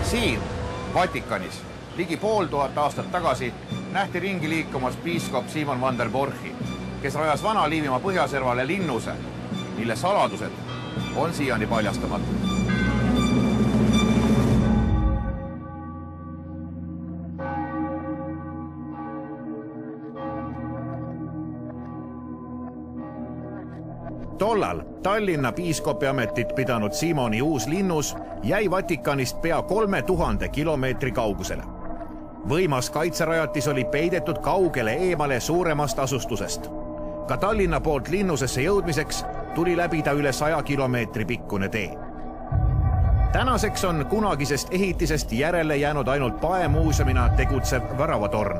Siin, Vatikanis, ligi 500 aastat tagasi nähti ringi liikumas piiskop Simon van der Borchi, kes rajas Vana-Liivimaa põhjaservale linnuse, mille saladused on siiani paljastamata. Tollal Tallinna piiskopi ametit pidanud Simoni uus linnus jäi Vatikanist pea 3000 kilomeetri kaugusele. Võimas kaitserajatis oli peidetud kaugele eemale suuremast asustusest. Ka Tallinna poolt linnusesse jõudmiseks tuli läbida üle 100 kilomeetri pikkune tee. Tänaseks on kunagisest ehitisest järele jäänud ainult paemuuseumina tegutsev väravatorn.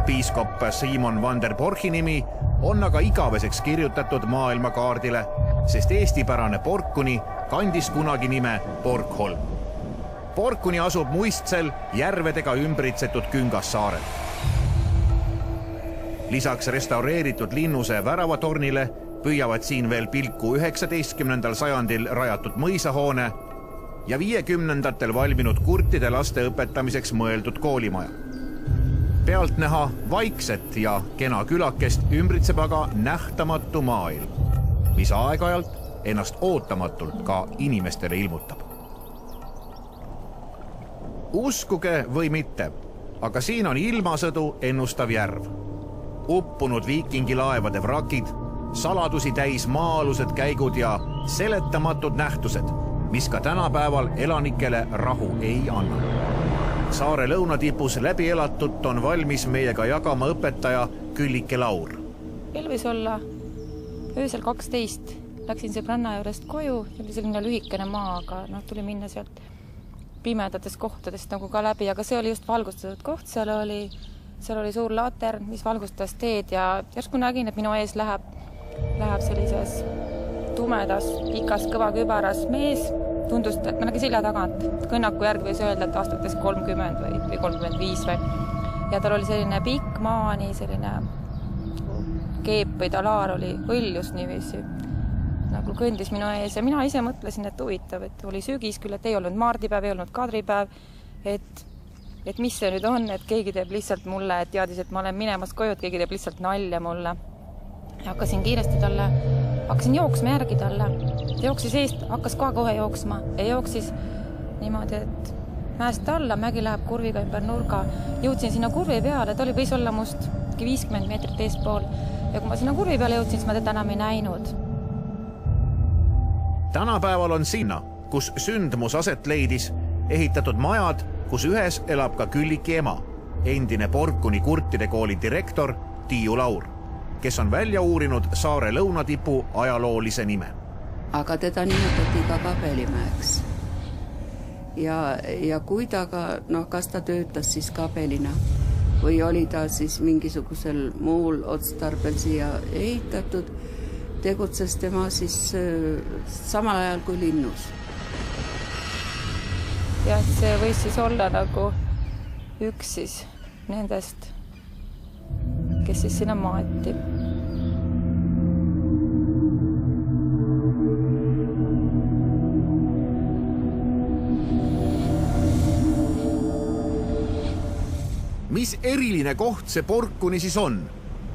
Piiskop Simon van der Borchi nimi on aga igaveseks kirjutatud maailmakaardile, sest eestipärane Porkuni kandis kunagi nime Borgholm. Porkuni asub muistsel järvedega ümbritsetud Küngassaarel. Lisaks restaureeritud linnuse väravatornile püüavad siin veel pilku 19. sajandil rajatud mõisahoone ja 50ndatel valminud kurtide laste õpetamiseks mõeldud koolimaja. Pealt näha vaikset ja kena külakest ümbritseb aga nähtamatu maailm, mis aeg-ajalt ennast ootamatult ka inimestele ilmutab. Uskuge või mitte, aga siin on ilmasõdu ennustav järv. Uppunud viikingilaevade vrakid, saladusi täis maa-alused käigud ja seletamatud nähtused, mis ka tänapäeval elanikele rahu ei anna. Saare lõunatipus läbi elatut on valmis meiega jagama õpetaja Küllike Laur. Võis olla öösel 12. Läksin sõbranna juurest koju, oli selline lühikene maa, aga tuli minna sealt pimedatest kohtadest nagu ka läbi, aga see oli just valgustatud koht, seal oli suur latern, mis valgustas teed ja järsku nägin, et minu ees läheb sellises tumedas, pikas, kõva kübaras mees. Tundus, et ma nägin selja tagant. Kõnnaku järgi võis öelda, et aastates 30 või 35 või. Ja tal oli selline pikk maani, selline keep või talaar oli õljus niiviisi. Nagu kõndis minu ees ja mina ise mõtlesin, et huvitav, et oli sügis küll, et ei olnud maardipäev, ei olnud kadripäev, et mis see nüüd on, et keegi teeb lihtsalt mulle, et teadis, et ma olen minemas koju, et keegi teeb lihtsalt nalja mulle. Ja hakkasin jooksma järgi talle. Ta jooksis eest, hakkas kohe jooksma ja jooksis niimoodi, et mäest alla, mägi läheb kurviga ümber nurga. Jõudsin sinna kurvi peale, ta võis olla must 50 meetrit eespool ja kui ma sinna kurvi peale jõudsin, siis ma teda enam ei näinud. Tänapäeval on sinna, kus sündmus aset leidis, ehitatud majad, kus ühes elab ka Külliki ema, endine Porkuni kurtide kooli direktor Tiiu Laur, kes on välja uurinud saare lõunatipu ajaloolise nime. Aga teda nimetati ka Kabelimäeks. Ja kui ta kas ta töötas siis kabelina või oli ta siis mingisugusel muul otstarbel siia ehitatud, tegutses tema siis samal ajal kui linnus. Ja see võis siis olla nagu üks siis nendest, kes siis sinna maati. Mis eriline koht see Porkuni siis on,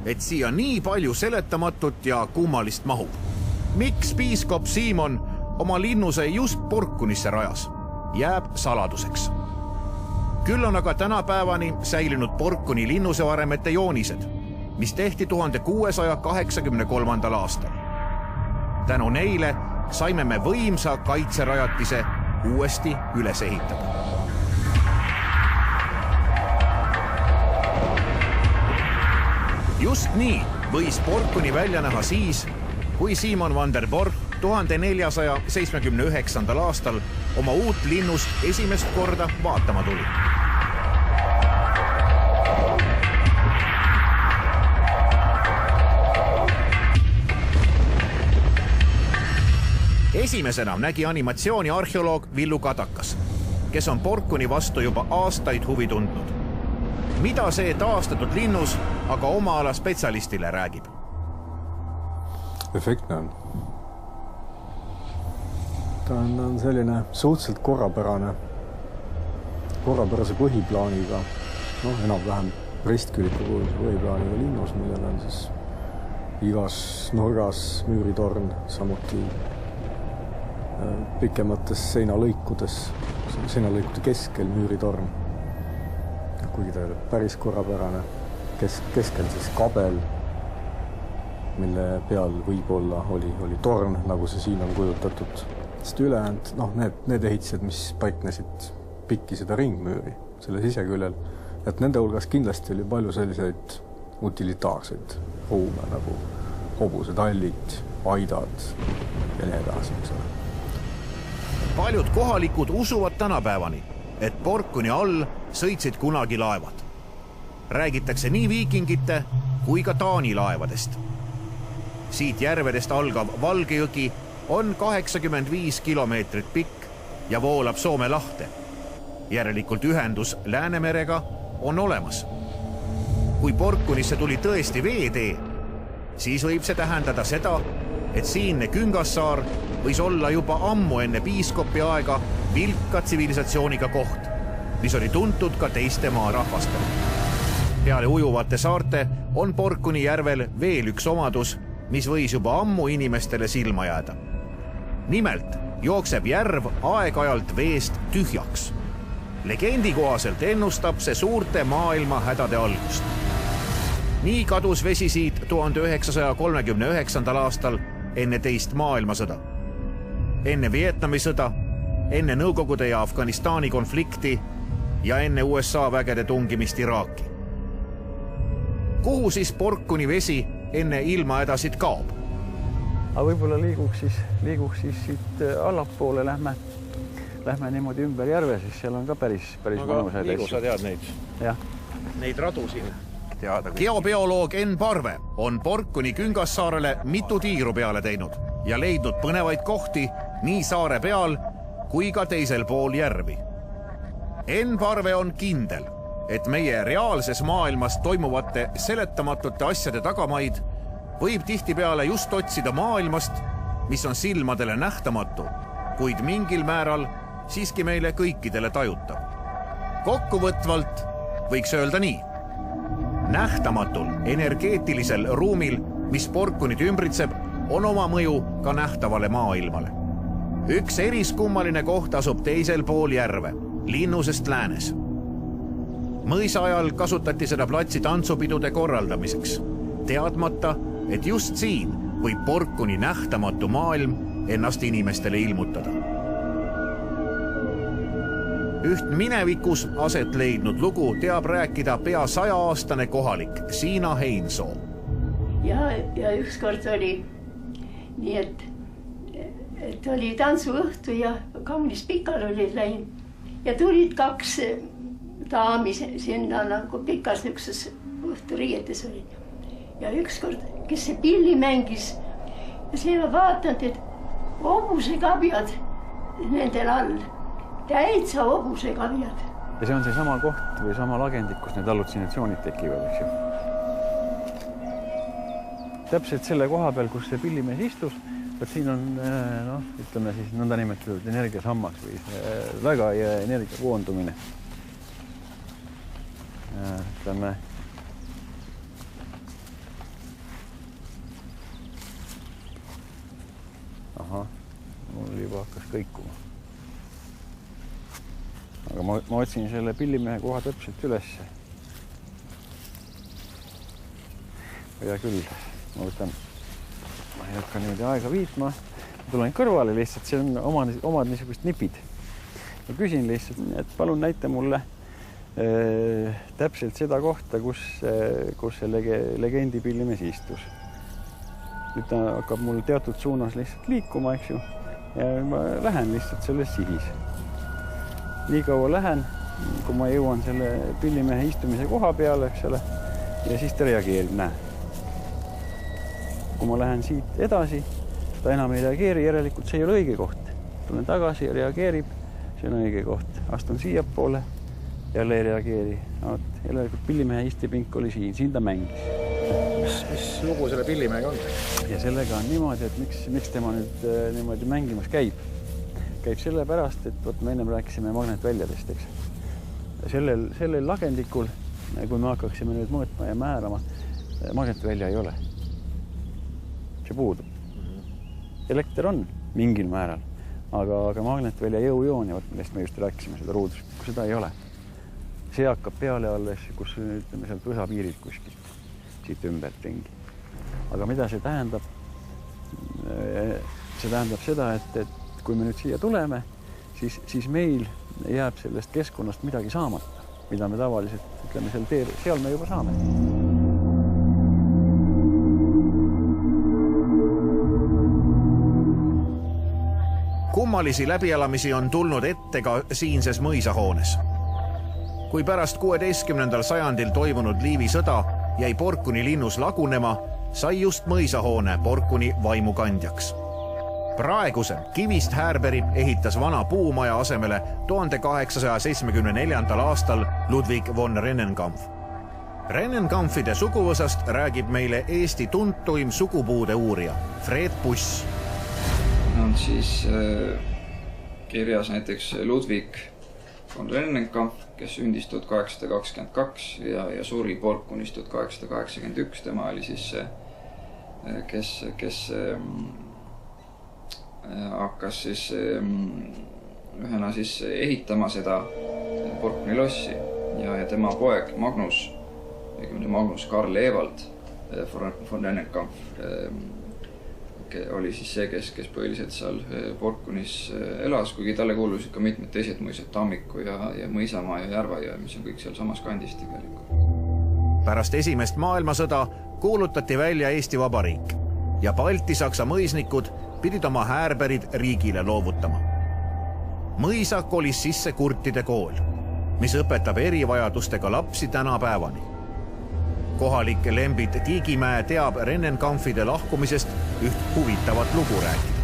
et siia nii palju seletamatut ja kummalist mahub? Miks piiskop Simon oma linnuse just Porkunisse rajas? Jääb saladuseks. Küll on aga tänapäevani säilinud Porkuni linnusevaremete joonised, mis tehti 1683. aastal. Tänu neile saime me võimsa kaitserajatise uuesti üles ehitada. Just nii võis Porkuni välja näha siis, kui Simon van der Borch 1479. aastal oma uut linnust esimest korda vaatama tuli. Esimesena nägi animatsiooni arheoloog Villu Kadakas, kes on Porkuni vastu juba aastaid huvi tundnud. Mida see taastatud linnus aga oma ala spetsialistile räägib? Efektne on. Ta on selline suhteliselt korrapärase põhiplaaniga, enam-vähem ristküliku põhiplaaniga linnus, millel on siis igas nurgas müüritorn, samuti pikemates seinalõikude keskel müüritorn. Kuigi ta päris korrapärane, keskel siis kabel, mille peal võib-olla oli torn, nagu see siin on kujutatud. Sest ülejäänud, need ehitised, mis paiknesid pikki seda ringmüüri selle siseküljel, et nende hulgas kindlasti oli palju selliseid utilitaarseid ruume, nagu hobused, hallid, aidad ja nii edasi. Paljud kohalikud usuvad tänapäevani, et Porkuni all sõitsid kunagi laevad. Räägitakse nii viikingite kui ka Taani laevadest. Siit järvedest algav Valgejõgi on 85 kilomeetrit pikk ja voolab Soome lahte. Järelikult ühendus Läänemerega on olemas. Kui Porkunisse tuli tõesti veetee, siis võib see tähendada seda, et siinne Küngassaar võis olla juba ammu enne piiskopi aega vilka tsivilisatsiooniga koht, mis oli tuntud ka teiste maarahvastele. Peale ujuvate saarte on Porkuni järvel veel üks omadus, mis võis juba ammu inimestele silma jääda. Nimelt jookseb järv aeg-ajalt veest tühjaks. Legendi kohaselt ennustab see suurte maailma hädade algust. Nii kadus vesi siit 1939. aastal enne teist maailmasõda. Enne Vietnami sõda, enne Nõukogude ja Afganistani konflikti ja enne USA vägede tungimist Iraaki. Kuhu siis Porkuni vesi enne ilmahädasid kaob? Aga võib-olla liiguks siis siit allapoole, lähme niimoodi ümber järve, siis seal on ka päris mõnusaid asju. Sa tead neid? Jah. Neid radu siin teada. Geobioloog Enn Parve on Porkuni Küngassaarele mitu tiiru peale teinud ja leidnud põnevaid kohti nii saare peal kui ka teisel pool järvi. Enn Parve on kindel, et meie reaalses maailmas toimuvate seletamatute asjade tagamaid võib tihtipeale just otsida maailmast, mis on silmadele nähtamatu, kuid mingil määral siiski meile kõikidele tajutav. Kokkuvõtvalt võiks öelda nii. Nähtamatul energeetilisel ruumil, mis Porkunit ümbritseb, on oma mõju ka nähtavale maailmale. Üks eriskummaline koht asub teisel pool järve, linnusest läänes. Mõisa ajal kasutati seda platsi tantsupidude korraldamiseks, teadmata, et just siin võib Porkuni nähtamatu maailm ennast inimestele ilmutada. Üht minevikus aset leidnud lugu teab rääkida pea 100-aastane kohalik Siina Heinsoo. Ja ükskord oli nii, et oli tantsuõhtu ja kaunis pikal olid läinud ja tulid kaks daami sinna nagu pikas nükses õhturiietes olid. Ja ükskord, kes see pilli mängis ja see ma vaatanud, et hobusekabjad nendel all, täitsa hobusekabjad. Ja see on see sama koht või sama lagendik, kus need hallutsinatsioonid tekivad, eks ju. Täpselt selle koha peal, kus see pillimees istus, siin on, ütleme siis nõnda nimetatud energiasammas või väga energia koondumine. Ütleme, mul juba hakkas kõikuma. Aga ma otsin selle pillimehe koha täpselt ülesse. Ja küll, ma ei hakka niimoodi aega viitma. Ma tulen kõrvale lihtsalt, see on omad niisugust nipid. Ma küsin lihtsalt, et palun näita mulle täpselt seda kohta, kus see legendi pillimees istus. Nüüd ta hakkab mul teatud suunas lihtsalt liikuma, eks ju. Ja ma lähen lihtsalt selles sihis. Nii kaua lähen, kui ma jõuan selle pillimehe istumise koha peale, eks ole, ja siis ta reageerib, näe. Kui ma lähen siit edasi, ta enam ei reageeri, järelikult see ei ole õige koht. Tulen tagasi ja reageerib, see on õige koht. Astun siia poole, jälle ei reageeri. Järelikult pillimehe istipink oli siin ta mängis. Mis lugu selle pillimehega on? Ja sellega on niimoodi, et miks tema nüüd niimoodi mängimas käib. käib selle pärast, et võt, me ennem rääkisime magnetväljadest, eks. Sellel lagendikul, kui me hakkaksime nüüd mõõtma ja määrama, magnetvälja ei ole. See puudub. Elekter on mingil määral, aga magnetvälja jõujoon, ja millest me just rääkisime, seda ruudust, seda ei ole. See hakkab peale alles, kus ütleme sealt võsapiirid kuskilt, siit ümbert ringi. Aga mida see tähendab? See tähendab seda, et kui me nüüd siia tuleme, siis meil jääb sellest keskkonnast midagi saamata, mida me tavaliselt, ütleme, seal me juba saame. Kummalisi läbielamisi on tulnud ette ka siinses mõisahoones. Kui pärast 16. sajandil toimunud Liivi sõda jäi Porkuni linnus lagunema, sai just mõisahoone Porkuni vaimukandjaks. Praeguse kivist Härberi ehitas vana puumaja asemele 1874. aastal Ludwig von Rennenkampf. Rennenkampfide suguvõsast räägib meile Eesti tuntuim sugupuude uurija Fred Buss. On siis kirjas näiteks Ludwig von Rennenkampf, kes sündis 1822 ja suri Porkunis 1881. Tema oli siis see, kes hakkas siis ühena siis ehitama seda Porkuni lossi ja tema poeg Magnus Karl Ewald von Rennenkampf oli siis see, kes põhiliselt seal Porkunis elas, kuigi talle kuulusid ka mitmed teised mõisad, Tammiku ja Mõisamaa ja Järvaja, mis on kõik seal samas kandis tegelikult. Pärast esimest maailmasõda kuulutati välja Eesti Vabariik ja Balti-Saksa mõisnikud pidid oma Härberid riigile loovutama. Mõisa kolis sisse kurtide kool, mis õpetab erivajadustega lapsi tänapäevani. Kohalik Lembit Tiigimäe teab Rennenkampfide lahkumisest üht huvitavat lugu rääkida.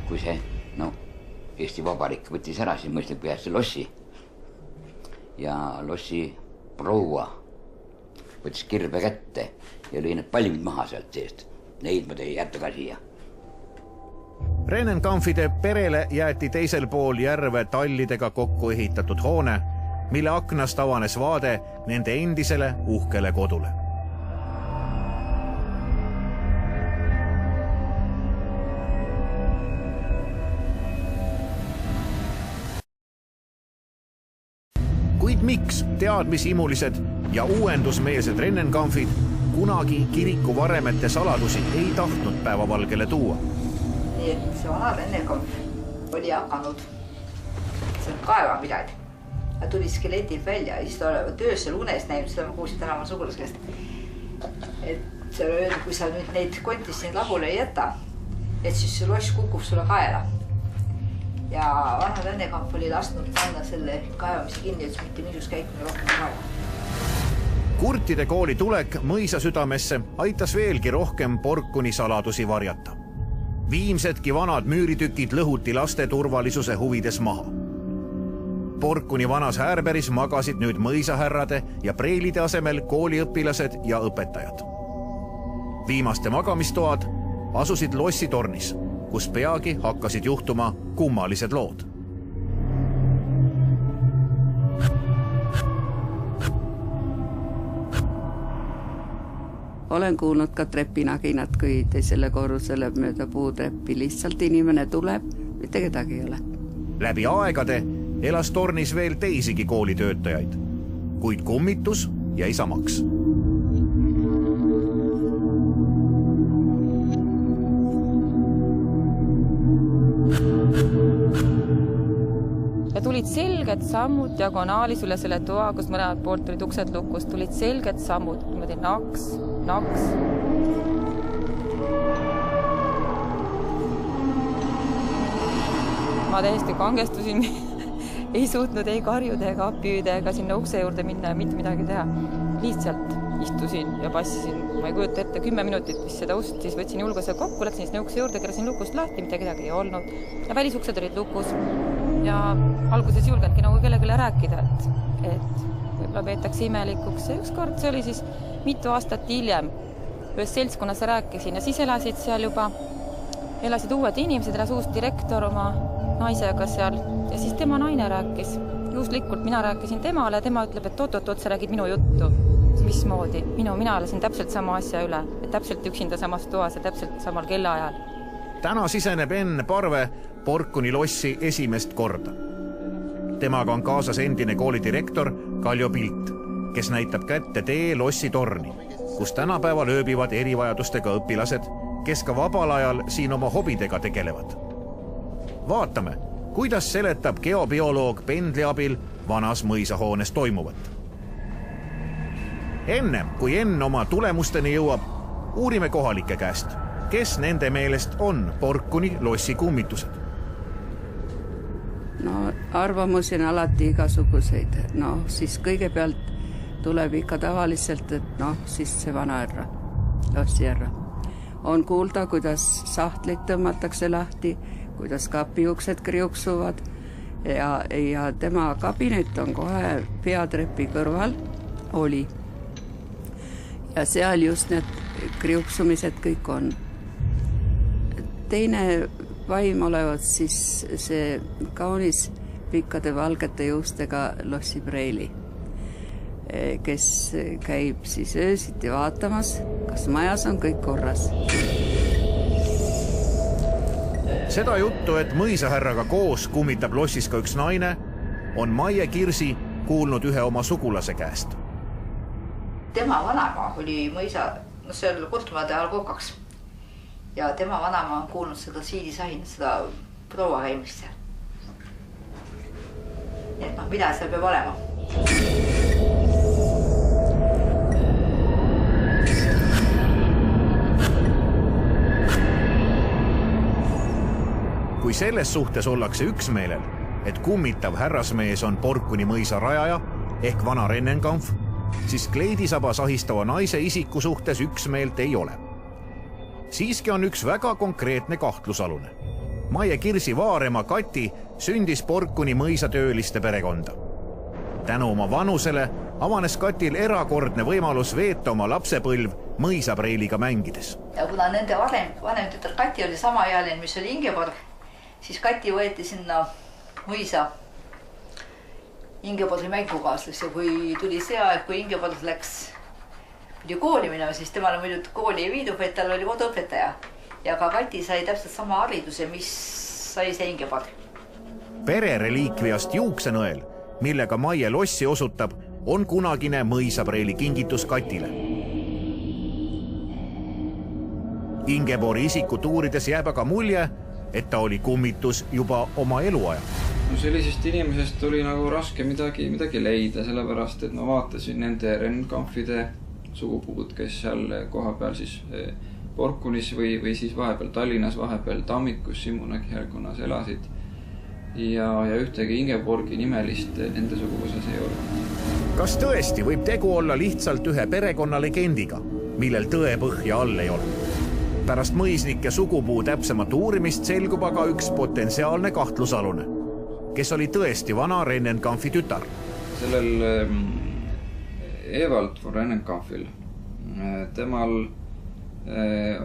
Kui see, Eesti Vabariik võttis ära, siis mõistlik peast lossi. Ja lossi proua võttis kirve kätte ja lõi need palmid maha sealt seest. Neid ma tõi jätta ka siia. Rennenkampfide perele jäeti teisel pool järve tallidega kokku ehitatud hoone, mille aknast avanes vaade nende endisele uhkele kodule. Kuid miks teadmishimulised ja uuendusmeelsed Rennenkampfid kunagi kiriku varemete saladusi ei tahtnud päevavalgele tuua? Nii et see vana Rennenkampf oli hakanud kaeva midagi. Ta tuli skeletilt välja ja siis ta olevat öösel unes näinud, seda ma kuulsin täna oma sugulasest. Et see oli öelnud, kui sa nüüd neid kontist neid lahule ei jäta, et siis see loss kukub sulle kaela. Ja vana Rennenkampf oli lasknud panna selle kaevamise kinni, et mitte minus käikune rohkem kaeva. Kurtide kooli tulek mõisa südamesse aitas veelgi rohkem Porkuni saladusi varjata. Viimsedki vanad müüritükid lõhuti laste turvalisuse huvides maha. Porkuni vanas Härberis magasid nüüd mõisahärrade ja preilide asemel kooliõpilased ja õpetajad. Viimaste magamistoad asusid lossitornis, kus peagi hakkasid juhtuma kummalised lood. Olen kuulnud ka trepinaginat, kui teisele korrusele mööda puutreppi lihtsalt inimene tuleb, mitte kedagi ei ole. Läbi aegade elas tornis veel teisigi koolitöötajaid, kuid kummitus jäi samaks. Ja tulid selged sammud diagonaalis üle selle toa, kus mõlemad poolt tulid uksed lukus, tulid selged sammud, niimoodi naks. Ma täiesti kangestusin, ei suutnud ei karjuda ega appiüüda ega sinna ukse juurde minna ja mitte midagi teha. Lihtsalt istusin ja passisin, ma ei kujuta ette 10 minutit, mis seda ust, siis võtsin julguse kokku, läksin sinna ukse juurde, keerasin lukust lahti, mitte kedagi ei olnud. Ja välisuksed olid lukus ja alguses julgenudki nagu kellelegi rääkida, et võib-olla peetakse imelikuks. Ja ükskord see oli siis mitu aastat hiljem, ühes seltskonnas rääkisin ja siis elasid seal juba, elasid uued inimesed, elas uus direktor oma naisega seal ja siis tema naine rääkis. Juhuslikult mina rääkisin temale ja tema ütleb, et oot, sa räägid minu juttu. Mismoodi? Mina elasin täpselt sama asja üle, et täpselt üksinda samas toas ja täpselt samal kellaajal. Täna siseneb Enn Parve Porkuni lossi esimest korda. Temaga on kaasas endine koolidirektor Kaljo Pilt, kes näitab kätte tee lossi torni, kus tänapäeval ööbivad erivajadustega õpilased, kes ka vabal ajal siin oma hobidega tegelevad. Vaatame, kuidas seletab geobioloog pendli abil vanas mõisahoones toimuvat. Enne, kui Enn oma tulemusteni jõuab, uurime kohalike käest, kes nende meelest on Porkuni lossi kummitused. No arvamusi on alati igasuguseid. No siis kõigepealt tuleb ikka tavaliselt, et siis see vanaärra, lossijärra. On kuulda, kuidas sahtlit tõmmatakse lahti, kuidas kapiuksed kriuksuvad ja tema kabinet on kohe peatrepi kõrval oli. Ja seal just need kriuksumised kõik on. Teine vaim olevat siis see kaunis pikkade valgete juustega Lossi Preili, kes käib siis öösiti vaatamas, kas majas on kõik korras. Seda juttu, et mõisahärraga koos kummitab lossis ka üks naine, on Maie Kirsi kuulnud ühe oma sugulase käest. Tema vanama oli mõisa, seal Kurtmaade all kokaks. Ja tema vanama on kuulnud seda siidisahinat, seda proua käimist seal. Nii et mida seal peab olema? Kui selles suhtes ollakse üksmeelel, et kummitav härrasmees on Porkuni mõisa rajaja ehk vana Rennenkampf, siis kleidisaba sahistava naise isiku suhtes üksmeelt ei ole. Siiski on üks väga konkreetne kahtlusalune. Maie Kirsi vaarema Kati sündis Porkuni mõisatööliste perekonda. Tänu oma vanusele avanes Katil erakordne võimalus veeta oma lapsepõlv mõisapreiliga mängides. Ja kuna nende vanem tütar Kati oli sama ealine, mis oli Ingeborg, siis Kati võeti sinna mõisa Ingeborgi mängukaaslas ja kui tuli see aeg, kui Ingeborg pidi kooli minema, siis temale muidu kooli ei viidu, vaid tal oli koduõpetaja. Ja ka Kati sai täpselt sama hariduse, mis sai see Ingeborg. Perereliikviast juuksenõel, millega Maie lossi osutab, on kunagine mõisapreili kingitus Katile. Ingeborgi isikutuurides jääb aga mulje, et ta oli kummitus juba oma eluaja. No sellisest inimesest oli nagu raske midagi leida, sellepärast, et ma vaatasin nende Rennkampfide sugupuud, kes seal koha peal siis Porkunis või siis vahepeal Tallinnas, vahepeal Tammikus, Simunagi järgkonnas elasid. Ja ühtegi Ingeborgi nimelist nende suguvõsas ei ole. Kas tõesti võib tegu olla lihtsalt ühe perekonna legendiga, millel tõepõhja all ei ole? Pärast mõisnike sugupuu täpsemat uurimist selgub aga üks potentsiaalne kahtlusalune, kes oli tõesti vana Rennenkampfi tütar. Sellel Evald von Rennenkampfil, temal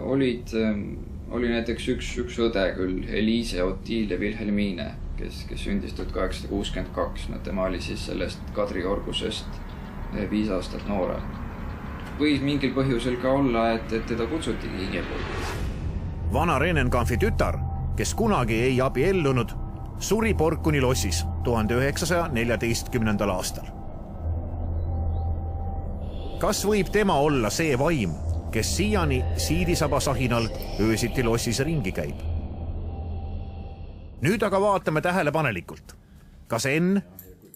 oli näiteks üks õde küll, Eliise Otilia Wilhelmine, kes sündis 1862. No, tema oli siis sellest Kadriorgusest 5 aastat noorem. Võis mingil põhjusel ka olla, et teda kutsutigi Ingeborgis. Vana Rennenkampfi tütar, kes kunagi ei abiellunud, suri Porkuni lossis 1914. aastal. Kas võib tema olla see vaim, kes siiani siidisaba sahinal öösiti lossis ringi käib? Nüüd aga vaatame tähelepanelikult. Kas Enn,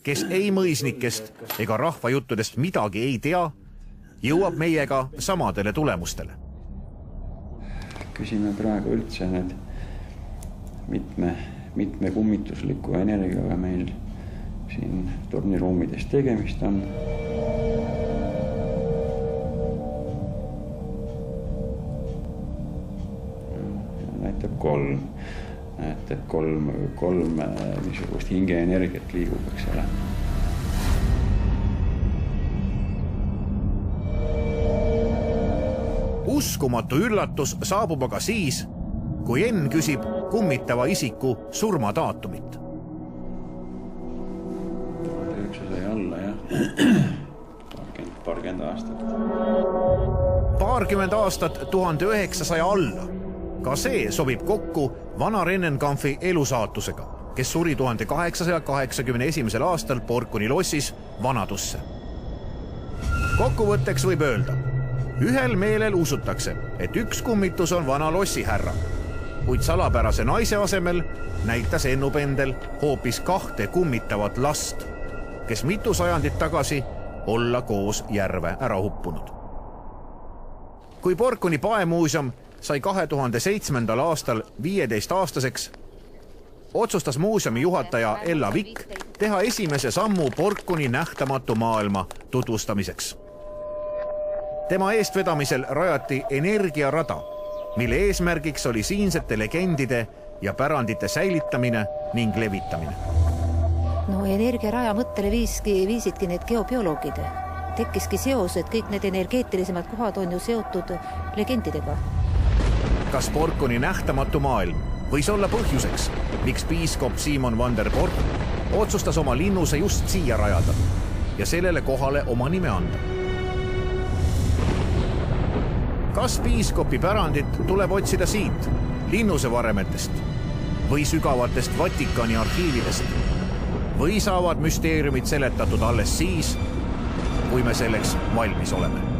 kes ei mõisnikest ega rahvajuttudest midagi ei tea, jõuab meiega samadele tulemustele? Küsime praegu üldse need mitme kummitusliku energiaga meil siin torniruumides tegemist on. Näitab 3. Et 3 niisugust hingeenergiat liigub, eks ole. Uskumatu üllatus saabub aga siis, kui Enn küsib kummitava isiku surmadaatumit. 1900 alla, jah. Paarkümmend aastat. Paarkümmend aastat 1900 alla. Ka see sobib kokku vana Rennenkampfi elusaatusega, kes suri 1881. aastal Porkuni lossis vanadusse. Kokkuvõtteks võib öelda, ühel meelel usutakse, et üks kummitus on vana lossihärra, kuid salapärase naise asemel näitas Ennu Pendel hoopis 2 kummitavat last, kes mitu sajandit tagasi olla koos järve ära huppunud. Kui Porkuni paemuuseum sai 2007. aastal 15-aastaseks, otsustas muuseumi juhataja Ella Vikk teha esimese sammu Porkuni nähtamatu maailma tutvustamiseks. Tema eestvedamisel rajati energiarada, mille eesmärgiks oli siinsete legendide ja pärandite säilitamine ning levitamine. No energiaraja mõttele viisidki need geobioloogid. Tekkiski seos, et kõik need energeetilisemad kohad on ju seotud legendidega. Kas Porkuni nähtamatu maailm võis olla põhjuseks, miks piiskop Simon van der Pork otsustas oma linnuse just siia rajada ja sellele kohale oma nime anda? Kas piiskopi pärandit tuleb otsida siit, linnuse varemetest või sügavatest Vatikani arhiividest? Või saavad müsteeriumid seletatud alles siis, kui me selleks valmis oleme?